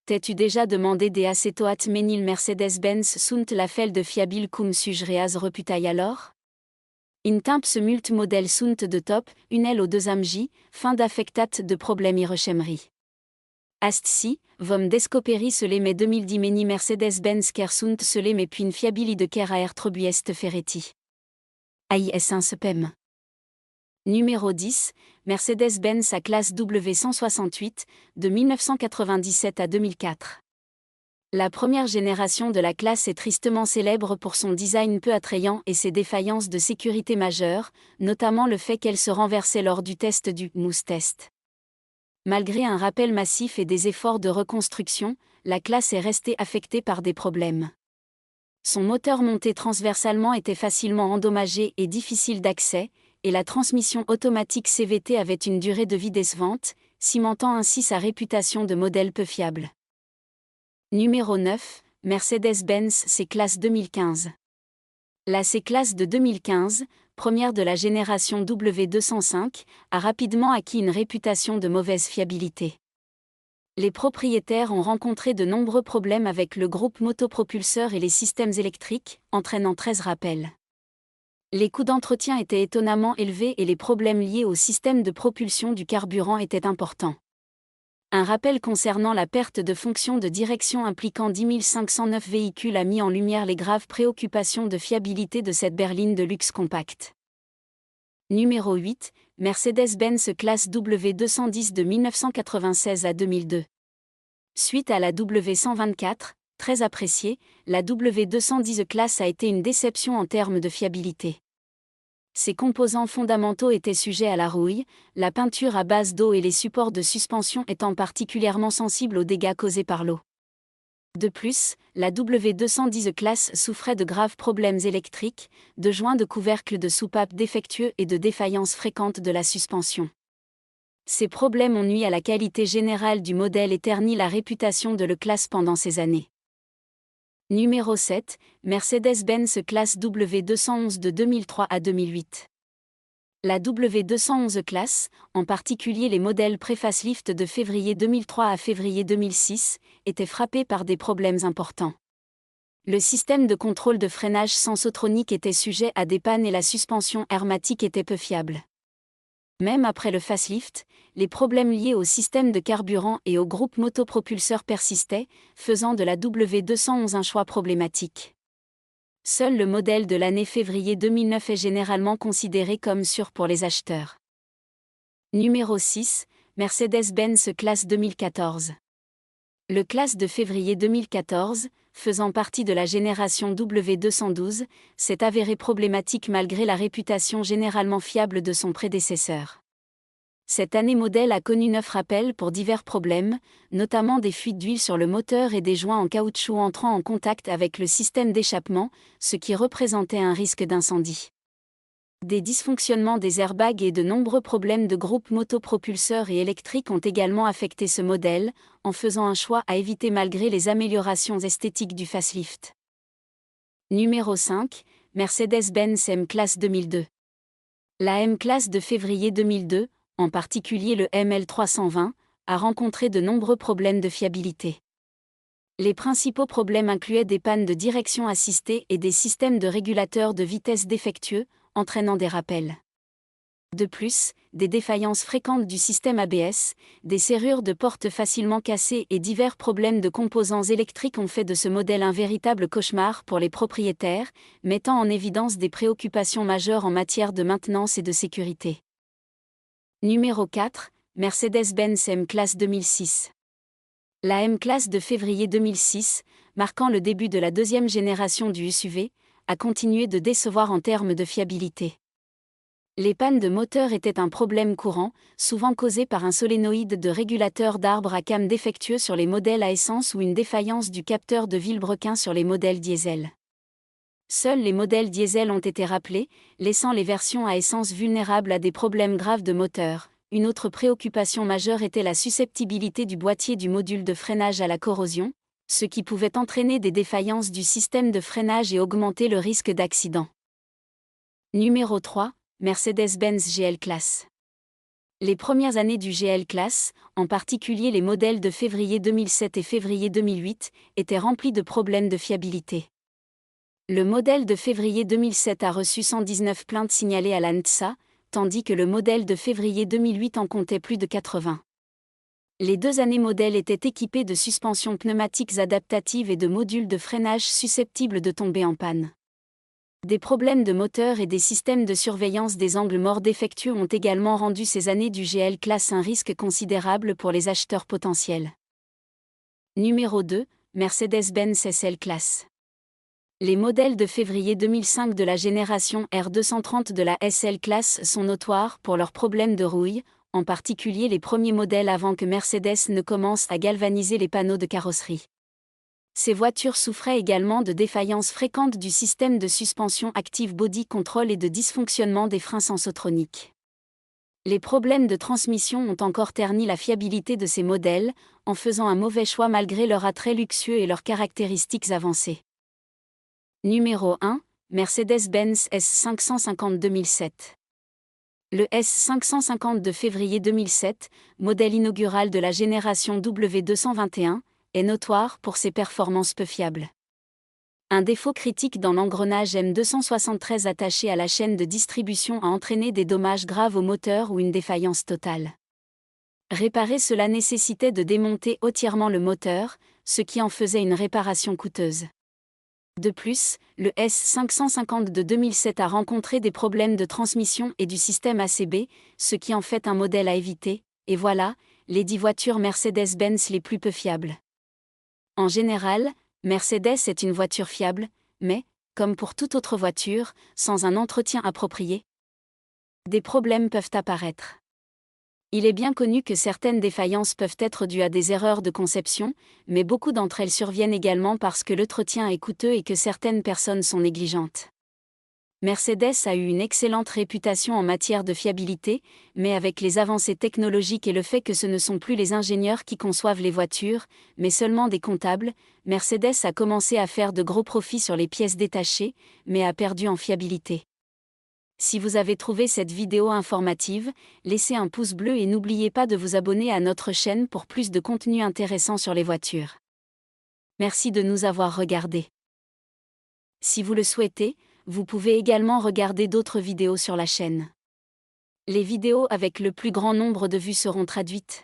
T'es-tu déjà demandé des acétoates ménil Mercedes-Benz sunt la fel de fiabil cum sujreas reputai alors? In temp ce mult modèle sunt de top, une aile au 2 fin d'affectate de problème irrechemri. Ast-si, vom descoperi se mais 2010 meni Mercedes-Benz ker sunt se mais puis fiabili de ker aer trobuest ferreti. AIS1 sepem. Numéro 10, Mercedes-Benz à classe W168, de 1997 à 2004. La première génération de la classe est tristement célèbre pour son design peu attrayant et ses défaillances de sécurité majeures, notamment le fait qu'elle se renversait lors du test du Mousse Test. Malgré un rappel massif et des efforts de reconstruction, la classe est restée affectée par des problèmes. Son moteur monté transversalement était facilement endommagé et difficile d'accès, et la transmission automatique CVT avait une durée de vie décevante, cimentant ainsi sa réputation de modèle peu fiable. Numéro 9, Mercedes-Benz C-Class 2015. La C-Class de 2015, première de la génération W205, a rapidement acquis une réputation de mauvaise fiabilité. Les propriétaires ont rencontré de nombreux problèmes avec le groupe motopropulseur et les systèmes électriques, entraînant 13 rappels. Les coûts d'entretien étaient étonnamment élevés et les problèmes liés au système de propulsion du carburant étaient importants. Un rappel concernant la perte de fonction de direction impliquant 10 509 véhicules a mis en lumière les graves préoccupations de fiabilité de cette berline de luxe compacte. Numéro 8, Mercedes-Benz classe W210 de 1996 à 2002. Suite à la W124, très appréciée, la W210 classe a été une déception en termes de fiabilité. Ses composants fondamentaux étaient sujets à la rouille, la peinture à base d'eau et les supports de suspension étant particulièrement sensibles aux dégâts causés par l'eau. De plus, la W210 classe souffrait de graves problèmes électriques, de joints de couvercle de soupape défectueux et de défaillances fréquentes de la suspension. Ces problèmes ont nui à la qualité générale du modèle et terni la réputation de la classe pendant ces années. Numéro 7, Mercedes-Benz classe W211 de 2003 à 2008. La W211 classe, en particulier les modèles pré-facelift de février 2003 à février 2006, était frappée par des problèmes importants. Le système de contrôle de freinage sensotronique était sujet à des pannes et la suspension hermétique était peu fiable. Même après le facelift, les problèmes liés au système de carburant et au groupe motopropulseur persistaient, faisant de la W211 un choix problématique. Seul le modèle de l'année février 2009 est généralement considéré comme sûr pour les acheteurs. Numéro 6, Mercedes-Benz classe 2014. Le classe de février 2014, faisant partie de la génération W212, s'est avéré problématique malgré la réputation généralement fiable de son prédécesseur. Cette année modèle a connu 9 rappels pour divers problèmes, notamment des fuites d'huile sur le moteur et des joints en caoutchouc entrant en contact avec le système d'échappement, ce qui représentait un risque d'incendie. Des dysfonctionnements des airbags et de nombreux problèmes de groupe motopropulseur et électrique ont également affecté ce modèle, en faisant un choix à éviter malgré les améliorations esthétiques du facelift. Numéro 5, Mercedes-Benz M-Class 2002. La M-Class de février 2002, en particulier le ML320, a rencontré de nombreux problèmes de fiabilité. Les principaux problèmes incluaient des pannes de direction assistée et des systèmes de régulateurs de vitesse défectueux, entraînant des rappels. De plus, des défaillances fréquentes du système ABS, des serrures de porte facilement cassées et divers problèmes de composants électriques ont fait de ce modèle un véritable cauchemar pour les propriétaires, mettant en évidence des préoccupations majeures en matière de maintenance et de sécurité. Numéro 4, Mercedes-Benz M-Class 2006. La M-Class de février 2006, marquant le début de la deuxième génération du SUV, a continué de décevoir en termes de fiabilité. Les pannes de moteur étaient un problème courant, souvent causé par un solénoïde de régulateur d'arbre à cam défectueux sur les modèles à essence ou une défaillance du capteur de vilebrequin sur les modèles diesel. Seuls les modèles diesel ont été rappelés, laissant les versions à essence vulnérables à des problèmes graves de moteur. Une autre préoccupation majeure était la susceptibilité du boîtier du module de freinage à la corrosion, ce qui pouvait entraîner des défaillances du système de freinage et augmenter le risque d'accident. Numéro 3, Mercedes-Benz GL Class. Les premières années du GL-Class, en particulier les modèles de février 2007 et février 2008, étaient remplis de problèmes de fiabilité. Le modèle de février 2007 a reçu 119 plaintes signalées à l'ANTSA, tandis que le modèle de février 2008 en comptait plus de 80. Les 2 années modèles étaient équipés de suspensions pneumatiques adaptatives et de modules de freinage susceptibles de tomber en panne. Des problèmes de moteur et des systèmes de surveillance des angles morts défectueux ont également rendu ces années du GL-Class un risque considérable pour les acheteurs potentiels. Numéro 2, Mercedes-Benz SL-Class. Les modèles de février 2005 de la génération R230 de la SL-Class sont notoires pour leurs problèmes de rouille, en particulier les premiers modèles avant que Mercedes ne commence à galvaniser les panneaux de carrosserie. Ces voitures souffraient également de défaillances fréquentes du système de suspension Active Body Control et de dysfonctionnement des freins sensotroniques. Les problèmes de transmission ont encore terni la fiabilité de ces modèles, en faisant un mauvais choix malgré leur attrait luxueux et leurs caractéristiques avancées. Numéro 1, Mercedes-Benz S550 2007. Le S550 de février 2007, modèle inaugural de la génération W221, est notoire pour ses performances peu fiables. Un défaut critique dans l'engrenage M273 attaché à la chaîne de distribution a entraîné des dommages graves au moteur ou une défaillance totale. Réparer cela nécessitait de démonter entièrement le moteur, ce qui en faisait une réparation coûteuse. De plus, le S550 de 2007 a rencontré des problèmes de transmission et du système ACB, ce qui en fait un modèle à éviter, et voilà, les 10 voitures Mercedes-Benz les plus peu fiables. En général, Mercedes est une voiture fiable, mais, comme pour toute autre voiture, sans un entretien approprié, des problèmes peuvent apparaître. Il est bien connu que certaines défaillances peuvent être dues à des erreurs de conception, mais beaucoup d'entre elles surviennent également parce que l'entretien est coûteux et que certaines personnes sont négligentes. Mercedes a eu une excellente réputation en matière de fiabilité, mais avec les avancées technologiques et le fait que ce ne sont plus les ingénieurs qui conçoivent les voitures, mais seulement des comptables, Mercedes a commencé à faire de gros profits sur les pièces détachées, mais a perdu en fiabilité. Si vous avez trouvé cette vidéo informative, laissez un pouce bleu et n'oubliez pas de vous abonner à notre chaîne pour plus de contenu intéressant sur les voitures. Merci de nous avoir regardés. Si vous le souhaitez, vous pouvez également regarder d'autres vidéos sur la chaîne. Les vidéos avec le plus grand nombre de vues seront traduites.